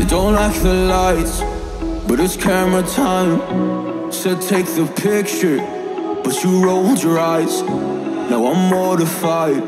You don't like the lights, but it's camera time. Said take the picture, but you rolled your eyes. Now I'm mortified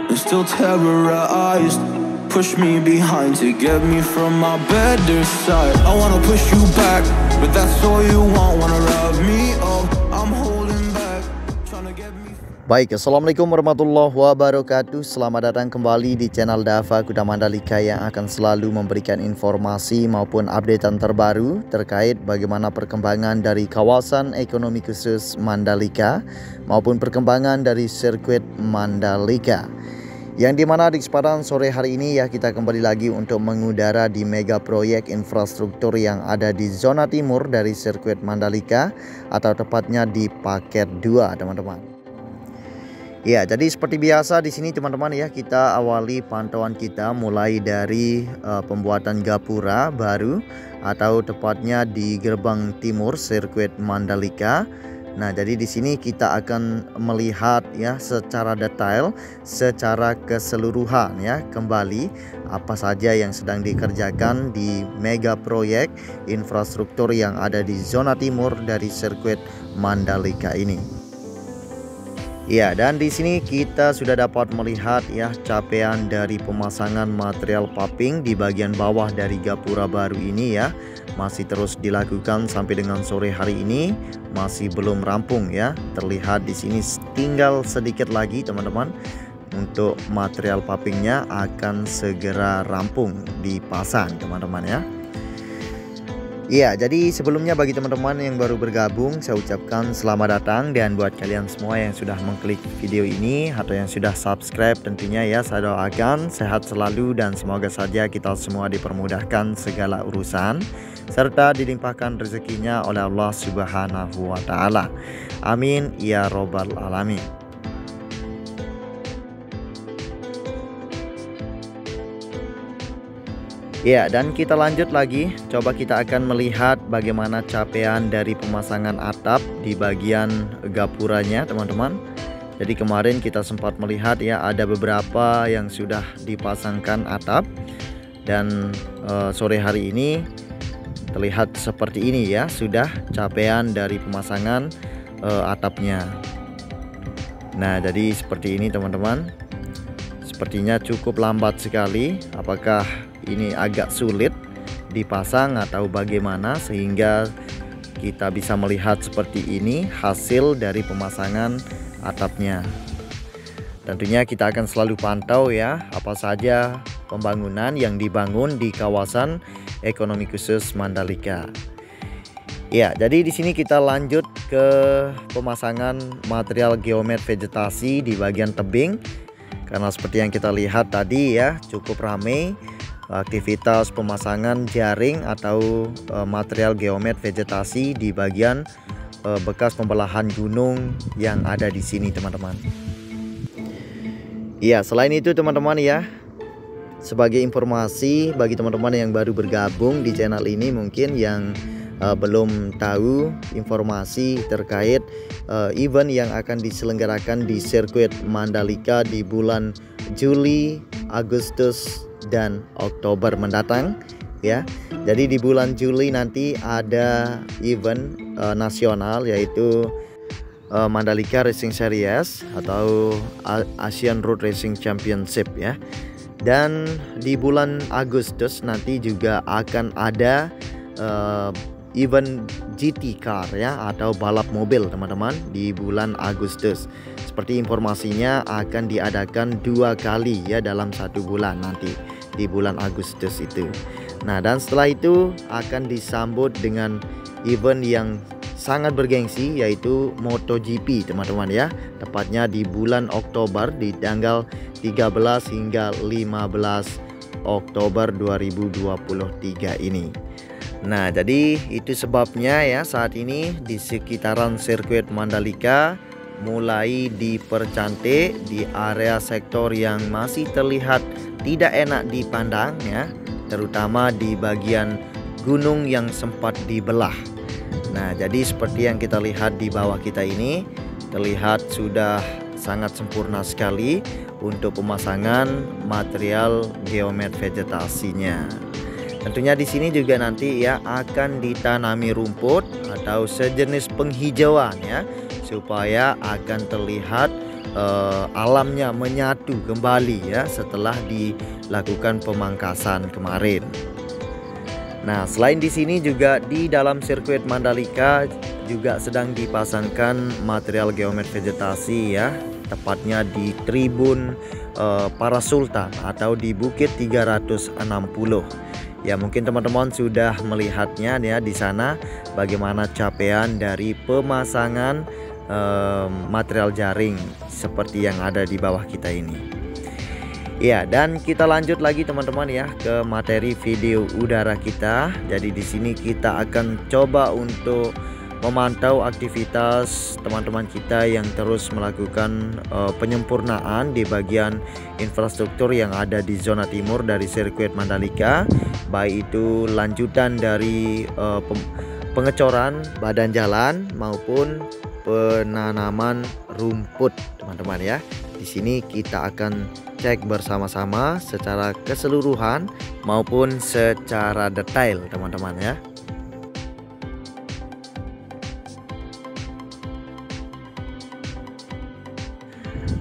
and still terrorized. Push me behind to get me from my better side. I wanna push you back, but that's all you want. Wanna rub me up, I'm holding back, trying to get me. Baik, assalamualaikum warahmatullahi wabarakatuh. Selamat datang kembali di channel Dava Kuda Mandalika yang akan selalu memberikan informasi maupun updatean terbaru terkait bagaimana perkembangan dari kawasan ekonomi khusus Mandalika maupun perkembangan dari sirkuit Mandalika. Yang dimana di kesempatan sore hari ini ya kita kembali lagi untuk mengudara di mega proyek infrastruktur yang ada di zona timur dari sirkuit Mandalika, atau tepatnya di paket 2 teman-teman. Ya, jadi seperti biasa di sini teman-teman ya, kita awali pantauan kita mulai dari pembuatan gapura baru atau tepatnya di gerbang timur sirkuit Mandalika. Nah, jadi di sini kita akan melihat ya secara detail, secara keseluruhan ya kembali apa saja yang sedang dikerjakan di mega proyek infrastruktur yang ada di zona timur dari sirkuit Mandalika ini. Ya, dan di sini kita sudah dapat melihat ya capaian dari pemasangan material paving di bagian bawah dari gapura baru ini ya. Masih terus dilakukan sampai dengan sore hari ini, masih belum rampung ya. Terlihat di sini tinggal sedikit lagi teman-teman untuk material pavingnya akan segera rampung dipasang teman-teman ya. Iya, jadi sebelumnya bagi teman-teman yang baru bergabung, saya ucapkan selamat datang. Dan buat kalian semua yang sudah mengklik video ini atau yang sudah subscribe, tentunya ya saya doakan sehat selalu dan semoga saja kita semua dipermudahkan segala urusan serta dilimpahkan rezekinya oleh Allah Subhanahu wa Ta'ala. Amin ya robbal alamin. Ya, dan kita lanjut lagi. Coba kita akan melihat bagaimana capaian dari pemasangan atap di bagian gapuranya teman-teman. Jadi kemarin kita sempat melihat ya ada beberapa yang sudah dipasangkan atap. Dan sore hari ini terlihat seperti ini ya, sudah capaian dari pemasangan atapnya. Nah, jadi seperti ini teman-teman. Sepertinya cukup lambat sekali. Apakah ini agak sulit dipasang atau bagaimana sehingga kita bisa melihat seperti ini hasil dari pemasangan atapnya. Tentunya kita akan selalu pantau ya apa saja pembangunan yang dibangun di kawasan ekonomi khusus Mandalika. Ya, jadi di sini kita lanjut ke pemasangan material geomet vegetasi di bagian tebing. Karena seperti yang kita lihat tadi ya, cukup ramai aktivitas pemasangan jaring atau material geomet vegetasi di bagian bekas pembelahan gunung yang ada di sini teman-teman. Iya, selain itu teman-teman ya, sebagai informasi bagi teman-teman yang baru bergabung di channel ini mungkin yang belum tahu informasi terkait event yang akan diselenggarakan di sirkuit Mandalika di bulan Juli, Agustus dan Oktober mendatang ya. Jadi di bulan Juli nanti ada event nasional yaitu Mandalika Racing Series atau Asian Road Racing Championship ya. Dan di bulan Agustus nanti juga akan ada event GT Car ya atau balap mobil teman-teman di bulan Agustus. Seperti informasinya akan diadakan 2 kali ya dalam 1 bulan nanti di bulan Agustus itu. Nah, dan setelah itu akan disambut dengan event yang sangat bergengsi yaitu MotoGP teman-teman ya. Tepatnya di bulan Oktober di tanggal 13 hingga 15 Oktober 2023 ini. Nah, jadi itu sebabnya ya saat ini di sekitaran sirkuit Mandalika mulai dipercantik di area sektor yang masih terlihat tidak enak dipandang ya, terutama di bagian gunung yang sempat dibelah. Nah, jadi seperti yang kita lihat di bawah kita ini terlihat sudah sangat sempurna sekali untuk pemasangan material geomet vegetasinya. Tentunya di sini juga nanti ya akan ditanami rumput atau sejenis penghijauan ya, supaya akan terlihat alamnya menyatu kembali ya setelah dilakukan pemangkasan kemarin. Nah, selain di sini juga di dalam sirkuit Mandalika juga sedang dipasangkan material geomet vegetasi ya, tepatnya di Tribun Para Sultan atau di Bukit 360. Ya, mungkin teman-teman sudah melihatnya ya di sana bagaimana capaian dari pemasangan material jaring seperti yang ada di bawah kita ini. Ya, dan kita lanjut lagi teman-teman ya ke materi video udara kita. Jadi di sini kita akan coba untuk memantau aktivitas teman-teman kita yang terus melakukan penyempurnaan di bagian infrastruktur yang ada di zona timur dari sirkuit Mandalika, baik itu lanjutan dari pengecoran badan jalan maupun penanaman rumput teman-teman ya. Di sini kita akan cek bersama-sama secara keseluruhan maupun secara detail teman-teman ya.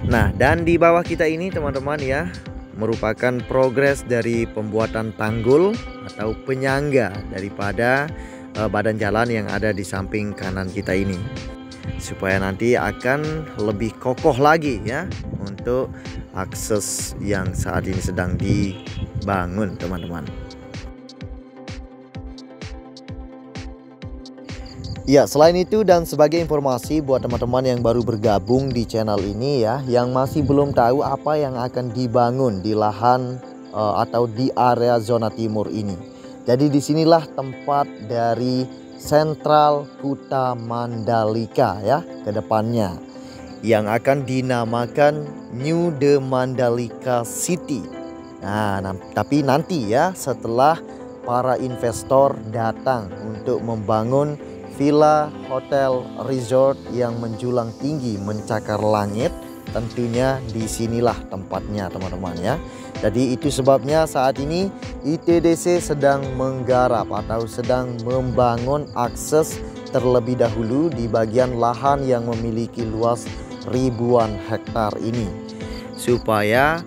Nah, dan di bawah kita ini teman-teman ya merupakan progres dari pembuatan tanggul atau penyangga daripada badan jalan yang ada di samping kanan kita ini, supaya nanti akan lebih kokoh lagi ya untuk akses yang saat ini sedang dibangun teman-teman. Ya, selain itu dan sebagai informasi buat teman-teman yang baru bergabung di channel ini ya, yang masih belum tahu apa yang akan dibangun di lahan atau di area zona timur ini. Jadi disinilah tempat dari Sentral Kuta Mandalika ya ke depannya, yang akan dinamakan New The Mandalika City. Nah, tapi nanti ya setelah para investor datang untuk membangun villa, hotel, resort yang menjulang tinggi mencakar langit, tentunya disinilah tempatnya teman-teman ya. Jadi itu sebabnya saat ini ITDC sedang menggarap atau sedang membangun akses terlebih dahulu di bagian lahan yang memiliki luas ribuan hektar ini, supaya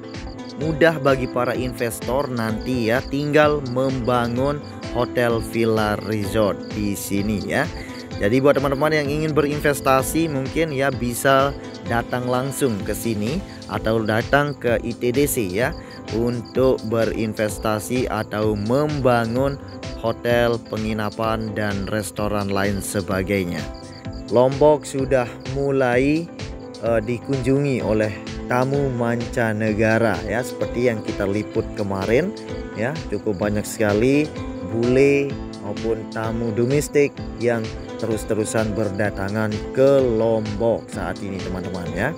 mudah bagi para investor nanti ya tinggal membangun hotel, villa, resort di sini ya. Jadi buat teman-teman yang ingin berinvestasi mungkin ya bisa datang langsung ke sini atau datang ke ITDC ya untuk berinvestasi atau membangun hotel, penginapan dan restoran lain sebagainya. Lombok sudah mulai dikunjungi oleh tamu mancanegara ya, seperti yang kita liput kemarin ya, cukup banyak sekali bule maupun tamu domestik yang terus-terusan berdatangan ke Lombok saat ini teman-teman ya.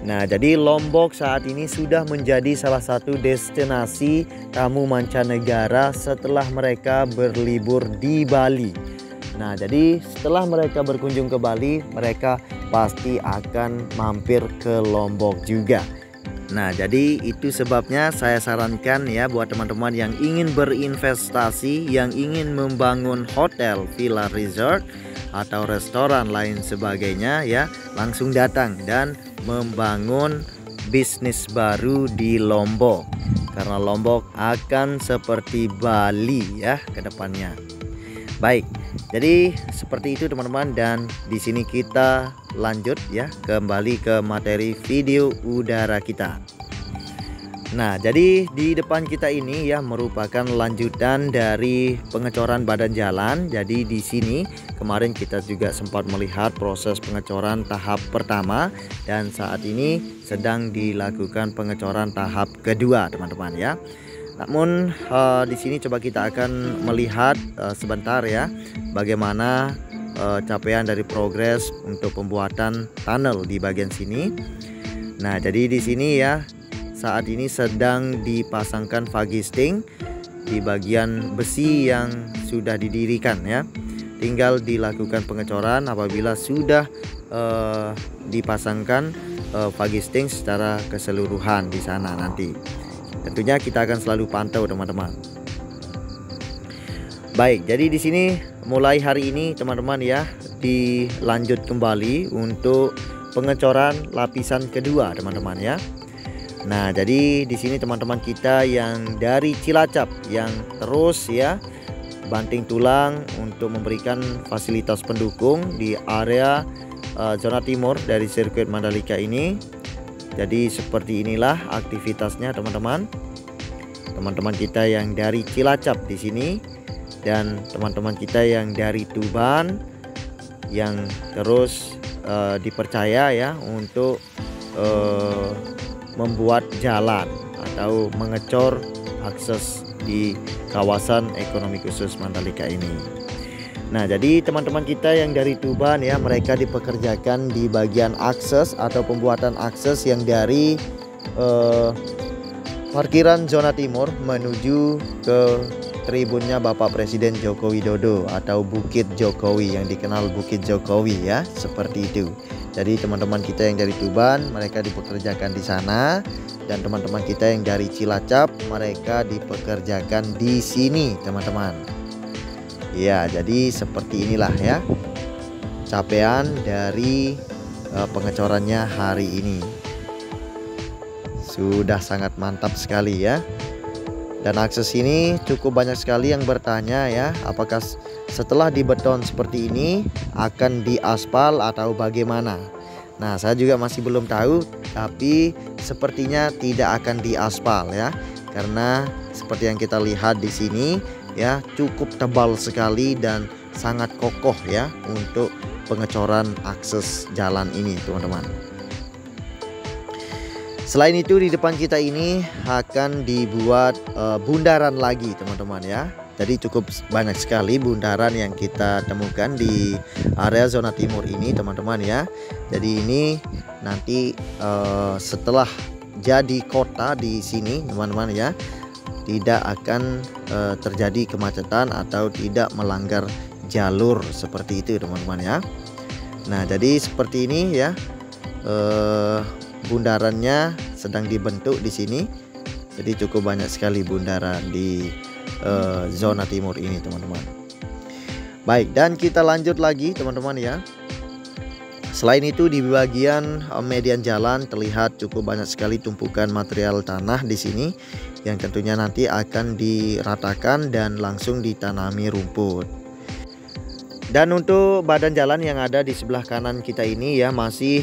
Nah, jadi Lombok saat ini sudah menjadi salah satu destinasi tamu mancanegara setelah mereka berlibur di Bali. Nah, jadi setelah mereka berkunjung ke Bali, mereka pasti akan mampir ke Lombok juga. Nah, jadi itu sebabnya saya sarankan ya buat teman-teman yang ingin berinvestasi, yang ingin membangun hotel, villa, resort atau restoran lain sebagainya ya, langsung datang dan membangun bisnis baru di Lombok. Karena Lombok akan seperti Bali ya ke depannya. Baik, jadi seperti itu teman-teman, dan di sini kita lanjut ya kembali ke materi video udara kita. Nah, jadi di depan kita ini ya merupakan lanjutan dari pengecoran badan jalan. Jadi di sini kemarin kita juga sempat melihat proses pengecoran tahap pertama, dan saat ini sedang dilakukan pengecoran tahap kedua teman-teman ya. Namun di sini coba kita akan melihat sebentar ya bagaimana capaian dari progres untuk pembuatan tunnel di bagian sini. Nah, jadi di sini ya saat ini sedang dipasangkan fagisting di bagian besi yang sudah didirikan ya. Tinggal dilakukan pengecoran apabila sudah dipasangkan fagisting secara keseluruhan di sana nanti. Tentunya kita akan selalu pantau teman-teman. Baik, jadi di sini mulai hari ini teman-teman ya, dilanjut kembali untuk pengecoran lapisan kedua teman-teman ya. Nah, jadi di sini teman-teman kita yang dari Cilacap yang terus ya banting tulang untuk memberikan fasilitas pendukung di area zona timur dari sirkuit Mandalika ini. Jadi seperti inilah aktivitasnya teman-teman. Teman-teman kita yang dari Cilacap di sini dan teman-teman kita yang dari Tuban yang terus dipercaya ya untuk membuat jalan atau mengecor akses di kawasan ekonomi khusus Mandalika ini. Nah, jadi teman-teman kita yang dari Tuban ya, mereka dipekerjakan di bagian akses atau pembuatan akses yang dari parkiran zona timur menuju ke tribunnya Bapak Presiden Joko Widodo atau Bukit Jokowi yang dikenal Bukit Jokowi ya, seperti itu. Jadi teman-teman kita yang dari Tuban mereka dipekerjakan di sana, dan teman-teman kita yang dari Cilacap mereka dipekerjakan di sini teman-teman. Ya, jadi seperti inilah ya capaian dari pengecorannya hari ini. Sudah sangat mantap sekali ya. Dan akses ini cukup banyak sekali yang bertanya ya, apakah setelah dibeton seperti ini akan diaspal atau bagaimana. Nah, saya juga masih belum tahu, tapi sepertinya tidak akan diaspal ya, karena seperti yang kita lihat di sini ya, cukup tebal sekali dan sangat kokoh ya untuk pengecoran akses jalan ini teman-teman. Selain itu di depan kita ini akan dibuat bundaran lagi teman-teman ya. Jadi cukup banyak sekali bundaran yang kita temukan di area zona timur ini teman-teman ya. Jadi ini nanti setelah jadi kota di sini teman-teman ya, tidak akan terjadi kemacetan atau tidak melanggar jalur seperti itu teman-teman ya. Nah, jadi seperti ini ya. Bundarannya sedang dibentuk di sini. Jadi cukup banyak sekali bundaran di zona timur ini teman-teman. Baik, dan kita lanjut lagi teman-teman ya. Selain itu di bagian median jalan terlihat cukup banyak sekali tumpukan material tanah di sini yang tentunya nanti akan diratakan dan langsung ditanami rumput. Dan untuk badan jalan yang ada di sebelah kanan kita ini ya masih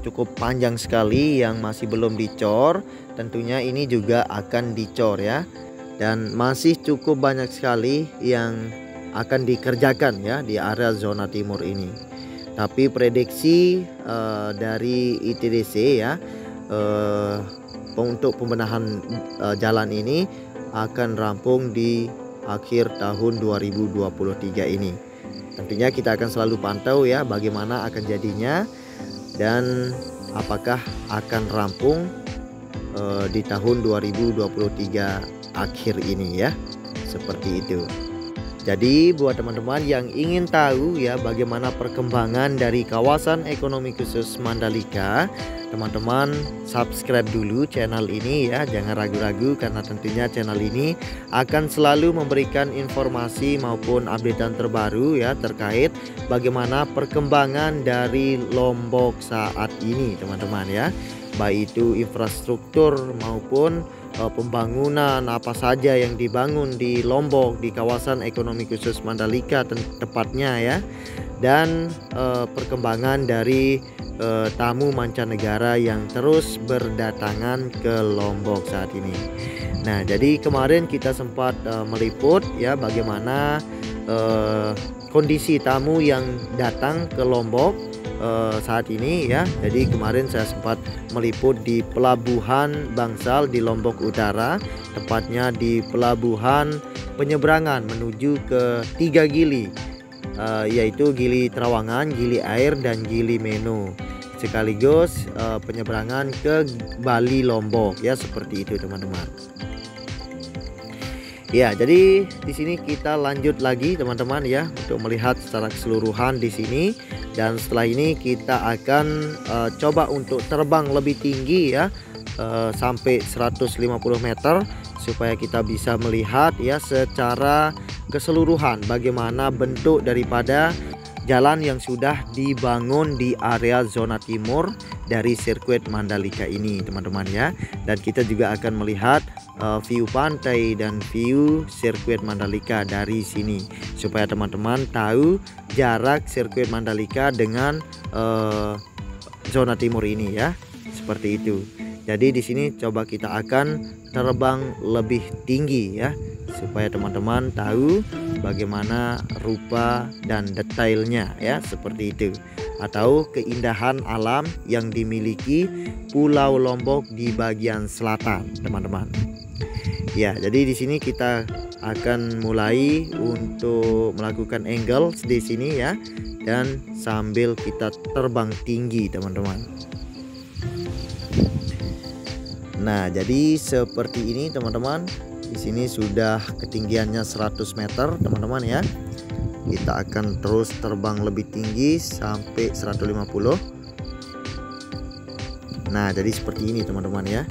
cukup panjang sekali yang masih belum dicor. Tentunya ini juga akan dicor ya. Dan masih cukup banyak sekali yang akan dikerjakan ya di area zona timur ini. Tapi prediksi dari ITDC ya untuk pembenahan jalan ini akan rampung di akhir tahun 2023 ini. Tentunya kita akan selalu pantau ya bagaimana akan jadinya dan apakah akan rampung di tahun 2023 akhir ini ya, seperti itu. Jadi buat teman-teman yang ingin tahu ya bagaimana perkembangan dari kawasan ekonomi khusus Mandalika, teman-teman subscribe dulu channel ini ya, jangan ragu-ragu karena tentunya channel ini akan selalu memberikan informasi maupun updatean terbaru ya terkait bagaimana perkembangan dari Lombok saat ini teman-teman ya, baik itu infrastruktur maupun pembangunan apa saja yang dibangun di Lombok di kawasan ekonomi khusus Mandalika tepatnya ya, dan perkembangan dari tamu mancanegara yang terus berdatangan ke Lombok saat ini. Nah, jadi kemarin kita sempat meliput ya bagaimana kondisi tamu yang datang ke Lombok saat ini ya. Jadi kemarin saya sempat meliput di Pelabuhan Bangsal di Lombok Utara, tepatnya di pelabuhan penyeberangan menuju ke 3 gili, yaitu Gili Trawangan, Gili Air dan Gili Meno, sekaligus penyeberangan ke Bali Lombok ya, seperti itu teman-teman. Ya, jadi di sini kita lanjut lagi teman-teman ya untuk melihat secara keseluruhan di sini, dan setelah ini kita akan coba untuk terbang lebih tinggi ya sampai 150 meter supaya kita bisa melihat ya secara keseluruhan bagaimana bentuk daripada jalan yang sudah dibangun di area zona timur dari sirkuit Mandalika ini teman-teman ya. Dan kita juga akan melihat view pantai dan view sirkuit Mandalika dari sini supaya teman-teman tahu jarak sirkuit Mandalika dengan zona timur ini ya. Seperti itu. Jadi di sini coba kita akan terbang lebih tinggi ya supaya teman-teman tahu bagaimana rupa dan detailnya ya, seperti itu, atau keindahan alam yang dimiliki Pulau Lombok di bagian selatan teman-teman. Ya, jadi di sini kita akan mulai untuk melakukan angle di sini ya, dan sambil kita terbang tinggi teman-teman. Nah, jadi seperti ini teman-teman. Di sini sudah ketinggiannya 100 meter teman-teman ya. Kita akan terus terbang lebih tinggi sampai 150. Nah, jadi seperti ini teman-teman ya.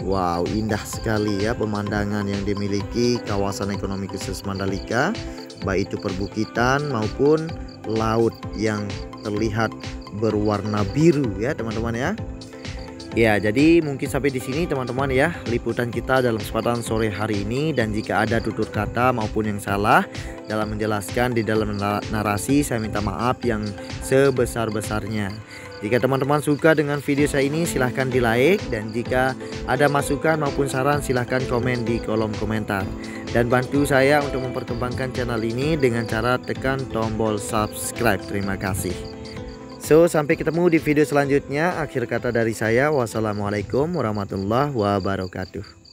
Wow, indah sekali ya pemandangan yang dimiliki kawasan ekonomi khusus Mandalika, baik itu perbukitan maupun laut yang terlihat berwarna biru ya teman-teman ya. Ya, jadi mungkin sampai di sini teman-teman ya liputan kita dalam kesempatan sore hari ini, dan jika ada tutur kata maupun yang salah dalam menjelaskan di dalam narasi, saya minta maaf yang sebesar-besarnya. Jika teman-teman suka dengan video saya ini silahkan di like, dan jika ada masukan maupun saran silahkan komen di kolom komentar, dan bantu saya untuk memperkembangkan channel ini dengan cara tekan tombol subscribe. Terima kasih. So, sampai ketemu di video selanjutnya. Akhir kata dari saya, wassalamualaikum warahmatullahi wabarakatuh.